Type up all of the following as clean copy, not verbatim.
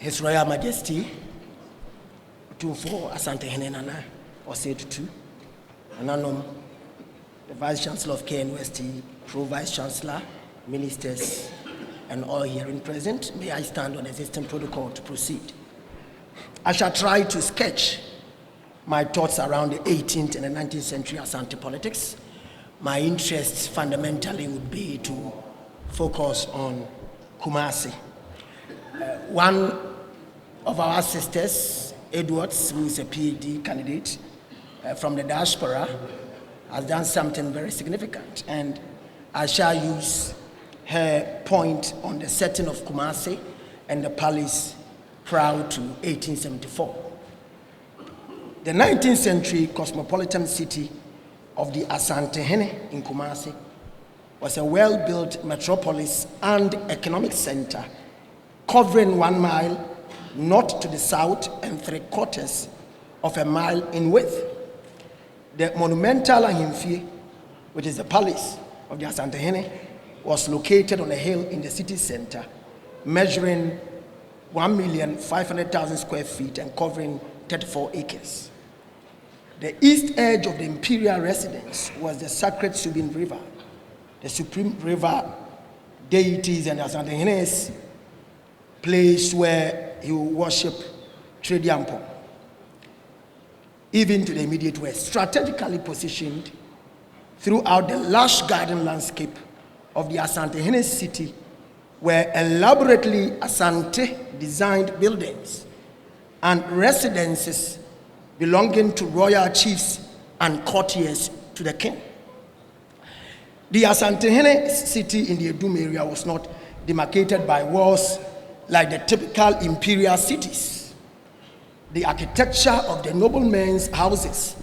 His Royal Majesty, for Asante Henenana, or say to Ananom, the Vice Chancellor of KNUST, Pro-Vice Chancellor, Ministers, and all hearing present, may I stand on existing protocol to proceed. I shall try to sketch my thoughts around the 18th and the 19th century Asante politics. My interests fundamentally would be to focus on Kumasi. One of our sisters, Edwards, who is a PhD candidate from the diaspora, has done something very significant, and I shall use her point on the setting of Kumasi and the palace prior to 1874. The 19th century cosmopolitan city of the Asante in Kumasi was a well-built metropolis and economic center covering 1 mile north to the south and 3/4 of a mile in width. The monumental Adu-Gyamfi, which is the palace of the Asante, was located on a hill in the city center, measuring 1,500,000 square feet and covering 34 acres. The east edge of the imperial residence was the sacred Subin River, the supreme river deities and Asante's place where he would worship Tridiampo. Even to the immediate west, strategically positioned throughout the lush garden landscape of the Asante city were elaborately Asante-designed buildings and residences belonging to royal chiefs and courtiers to the king. The Asante city in the Edum area was not demarcated by walls like the typical imperial cities. The architecture of the noblemen's houses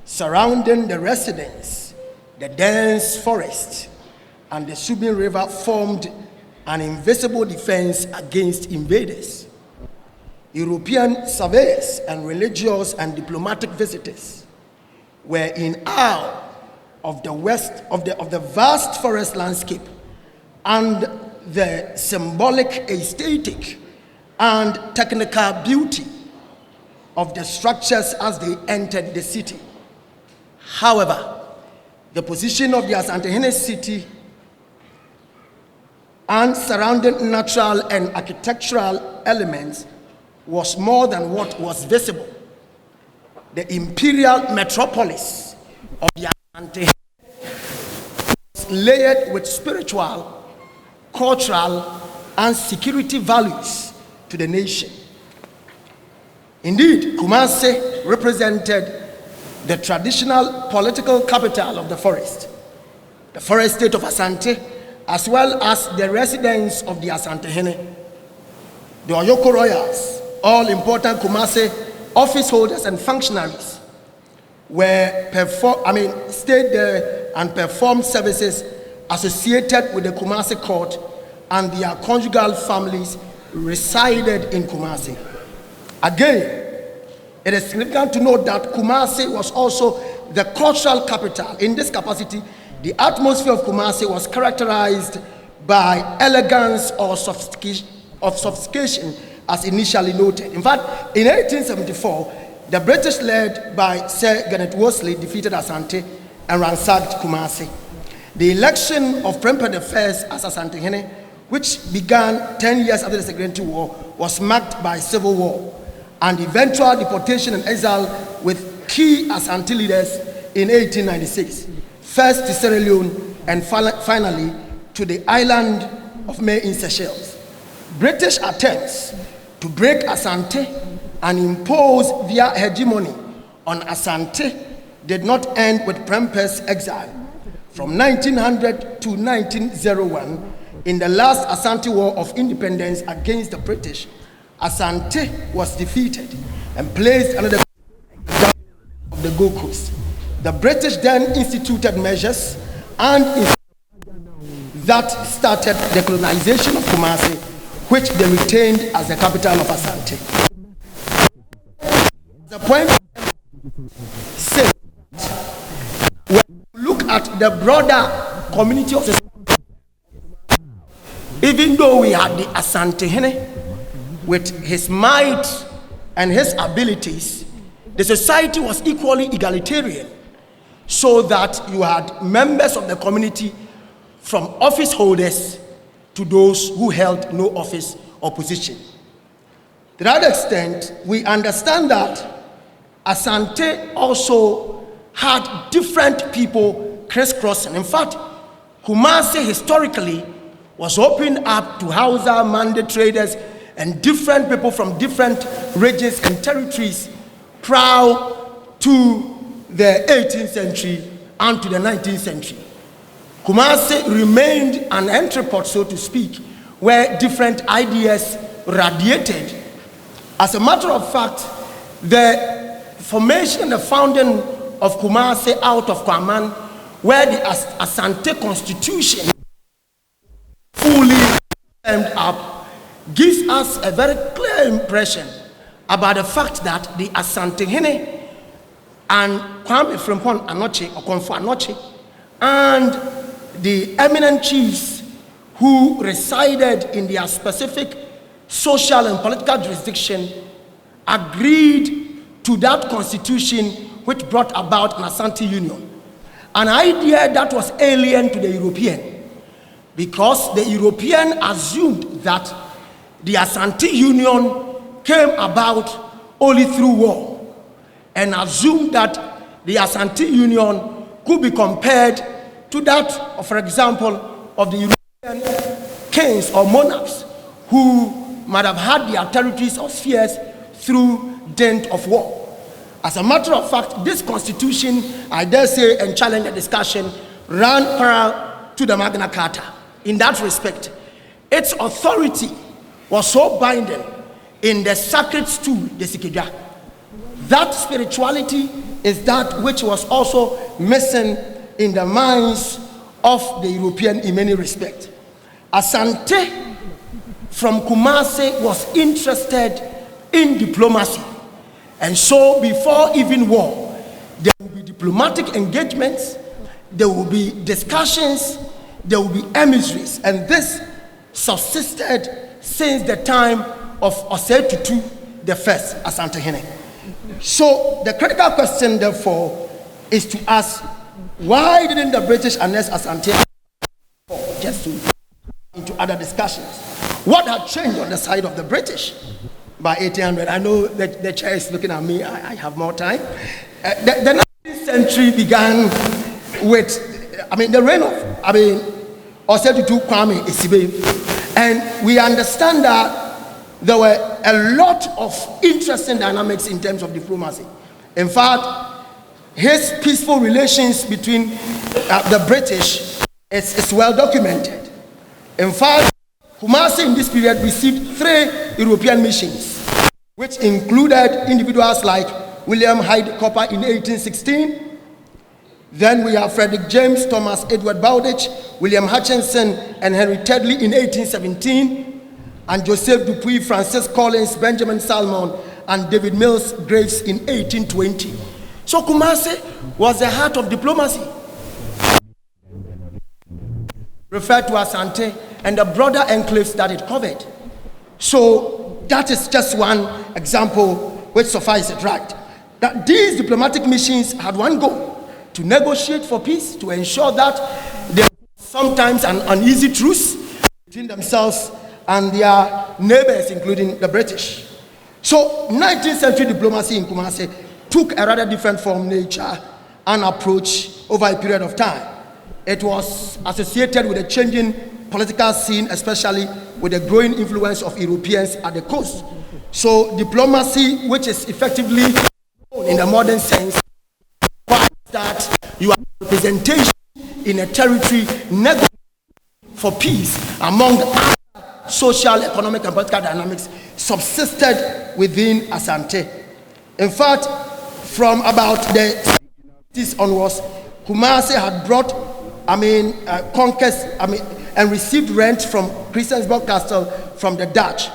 surrounding the residence, the dense forest, and the Subin River formed an invisible defense against invaders. European surveyors and religious and diplomatic visitors were in awe of the vast forest landscape and the symbolic, aesthetic, and technical beauty of the structures as they entered the city. However, the position of the Asante city and surrounding natural and architectural elements was more than what was visible. The imperial metropolis of the Asante was layered with spiritual, cultural, and security values to the nation. Indeed, Kumasi represented the traditional political capital of the forest state of Asante, as well as the residents of the Asante, the Oyoko Royals, all important Kumasi office holders and functionaries stayed there and performed services associated with the Kumasi court, and their conjugal families resided in Kumasi. Again, it is significant to note that Kumasi was also the cultural capital. In this capacity, the atmosphere of Kumasi was characterized by elegance or sophistication, as initially noted. In fact, in 1874, the British, led by Sir Garnet Wolseley, defeated Asante and ransacked Kumasi. The election of Prempeh I as Asante, which began 10 years after the Second War, was marked by civil war and eventual deportation and exile with key Asante leaders in 1896, first to Sierra Leone and finally to the island of May in Seychelles. British attempts to break Asante and impose their hegemony on Asante did not end with Prempeh's exile. From 1900 to 1901, in the last Asante War of Independence against the British, Asante was defeated and placed under the of the Gold Coast. The British then instituted measures that started the colonization of Kumasi, which they retained as the capital of Asante. The point is, when you look at the broader community of society, even though we had the Asante, with his might and his abilities, the society was equally egalitarian, so that you had members of the community from office holders to those who held no office or position. To that extent, we understand that Asante also had different people crisscrossing. In fact, Kumasi historically was opened up to Hausa, Mande traders, and different people from different regions and territories prior to the 18th century and to the 19th century. Kumasi remained an entrepot, so to speak, where different ideas radiated. As a matter of fact, the formation and the founding of Kumasi out of Kwaman, where the Asante constitution fully formed up, gives us a very clear impression about the fact that the Asante Hene and Kwame Frimpong Anoche, or Konfo Anoche, and the eminent chiefs who resided in their specific social and political jurisdiction agreed to that constitution which brought about an Asante Union, an idea that was alien to the European, because the European assumed that the Asante Union came about only through war, and assumed that the Asante Union could be compared to that, for example, of the European kings or monarchs who might have had their territories or spheres through dint of war. As a matter of fact, this constitution, I dare say, and challenge the discussion, ran parallel to the Magna Carta. In that respect, its authority was so binding in the sacred stool, the Sikidja. That spirituality is that which was also missing in the minds of the European in many respects. Asante from Kumasi was interested in diplomacy. And so before even war, there will be diplomatic engagements, there will be discussions, there will be emissaries. And this subsisted since the time of Osei Tutu the First, Asante Hene. So the critical question, therefore, is to ask, why didn't the British annex Asante just to into other discussions? What had changed on the side of the British by 1800? I know that the chair is looking at me. I have more time. The 19th century began with, the reign of, Osei Tutu Kwame Isibe. And we understand that there were a lot of interesting dynamics in terms of diplomacy. In fact, his peaceful relations between the British is well documented. In fact, Kumasi in this period received 3 European missions, which included individuals like William Hyde Cooper in 1816. Then we have Frederick James, Thomas Edward Bowditch, William Hutchinson, and Henry Tedley in 1817. And Joseph Dupuy, Francis Collins, Benjamin Salmon, and David Mills Graves in 1820. So Kumasi was the heart of diplomacy, referred to as Asante, and the broader enclaves that it covered. So that is just one example which suffices, right? That these diplomatic missions had one goal: to negotiate for peace, to ensure that there was sometimes an uneasy truce between themselves and their neighbors, including the British. So 19th century diplomacy in Kumasi took a rather different form, nature, and approach over a period of time. It was associated with a changing political scene, especially with the growing influence of Europeans at the coast. So diplomacy, which is effectively in the modern sense, that you have representation in a territory for peace among social, economic, and political dynamics subsisted within Asante. In fact, from about the 60s onwards, Kumasi had brought, conquest, and received rent from Christiansborg Castle from the Dutch.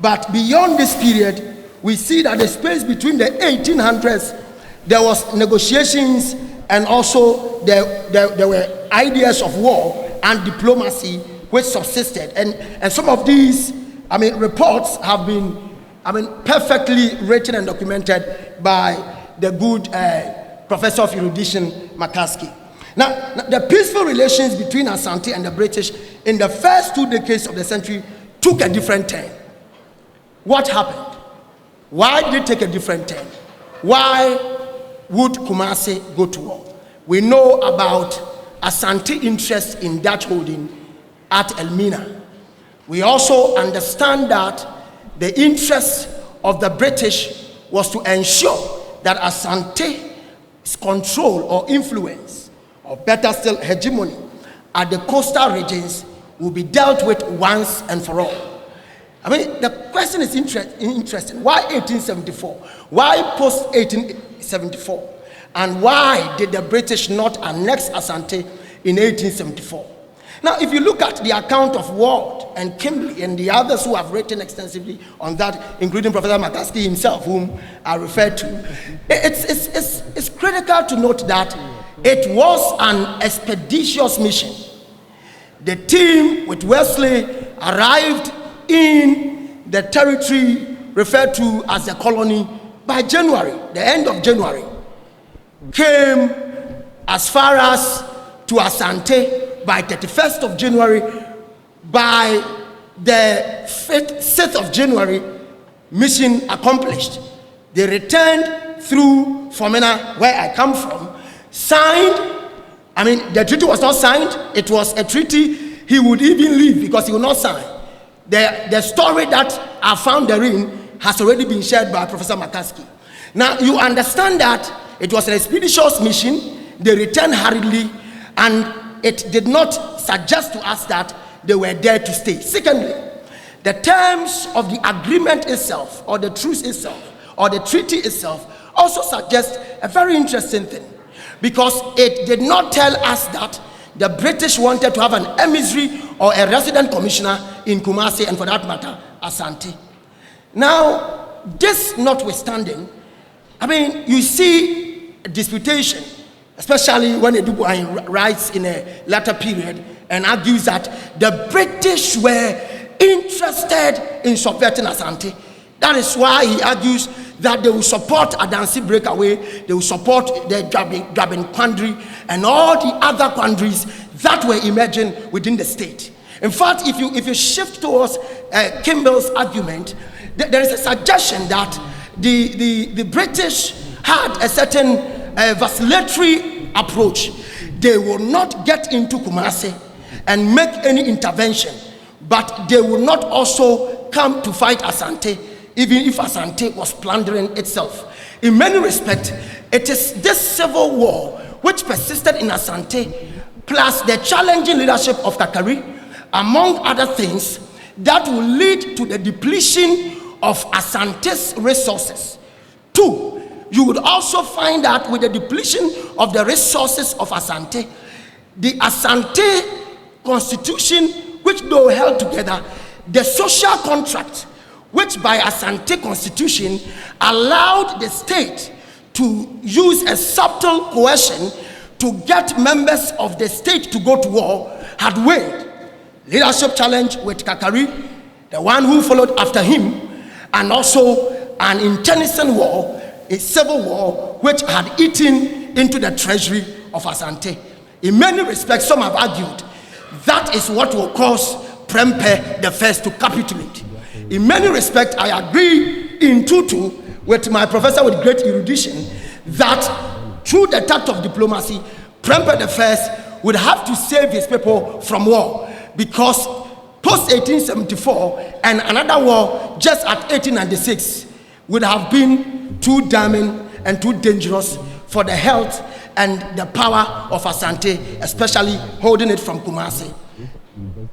But beyond this period, we see that the space between the 1800s, there was negotiations, and also there were ideas of war and diplomacy which subsisted. And some of these reports have been, perfectly written and documented by the good professor of erudition, McCaskey. Now, the peaceful relations between Asante and the British in the first 2 decades of the century took a different turn. What happened? Why did it take a different turn? Why would Kumasi go to war? We know about Asante interest in Dutch holding at Elmina. We also understand that the interest of the British was to ensure that Asante's control or influence, or better still hegemony, at the coastal regions will be dealt with once and for all. The question is interesting. Why 1874? Why post 1874? And why did the British not annex Asante in 1874? Now, if you look at the account of Ward and Kimberley and the others who have written extensively on that, including Professor McCaskey himself, whom I referred to, it's critical to note that it was an expeditious mission. The team with Wesley arrived in the territory referred to as the colony by January, the end of January, came as far as to Asante by 31st of January. By the 6th of January, mission accomplished. They returned through Fomena, where I come from, signed. The treaty was not signed. It was a treaty he would even leave because he would not sign. The story that I found therein has already been shared by Professor McCaskey. Now, you understand that it was an expeditious mission. They returned hurriedly, and it did not suggest to us that they were there to stay. Secondly, the terms of the agreement itself, or the truce itself, or the treaty itself, also suggest a very interesting thing, because it did not tell us that the British wanted to have an emissary or a resident commissioner in Kumasi, and for that matter, Asante. Now, this notwithstanding, you see a disputation, especially when Adu-Gyamfi writes in a later period and argues that the British were interested in subverting Asante. That is why he argues that they will support Adansi breakaway, they will support the Grabbing Quandary and all the other quandaries that were emerging within the state. In fact, if you shift towards Kimball's argument, there is a suggestion that the British had a certain vacillatory approach. They will not get into Kumasi and make any intervention, but they will not also come to fight Asante, even if Asante was plundering itself. In many respects, it is this civil war which persisted in Asante, plus the challenging leadership of Kakari, among other things, that will lead to the depletion of Asante's resources. Two, you would also find that with the depletion of the resources of Asante, the Asante constitution, which though held together, the social contract, which by Asante constitution allowed the state to use a subtle coercion to get members of the state to go to war, had waned. Leadership challenge with Kakari, the one who followed after him, and also an internecine war, a civil war, which had eaten into the treasury of Asante. In many respects, some have argued that is what will cause Prempeh the First to capitulate. In many respects, I agree in tutu with my professor with great erudition that through the tact of diplomacy, Prempeh the First would have to save his people from war, because post 1874 and another war just at 1896 would have been too damning and too dangerous for the health and the power of Asante, especially holding it from Kumasi.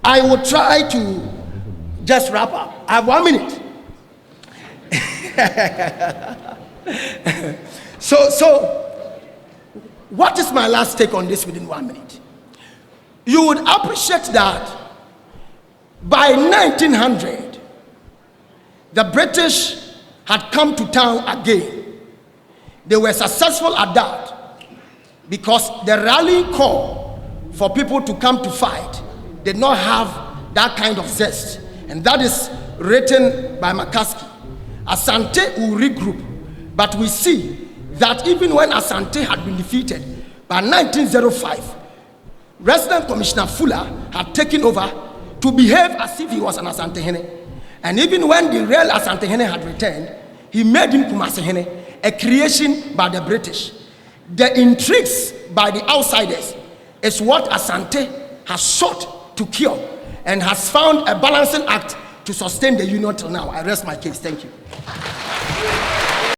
I will try to just wrap up. I have 1 minute. So what is my last take on this within 1 minute? You would appreciate that by 1900, the British had come to town again. They were successful at that because the rallying call for people to come to fight did not have that kind of zest. And that is written by McCaskey, Asante will regroup, but we see that even when Asante had been defeated, by 1905, Resident Commissioner Fuller had taken over to behave as if he was an Asante Hene. And even when the real Asante Hene had returned, he made him Kumasi Hene, a creation by the British. The intrigues by the outsiders is what Asante has sought to cure and has found a balancing act to sustain the union till now. I rest my case. Thank you.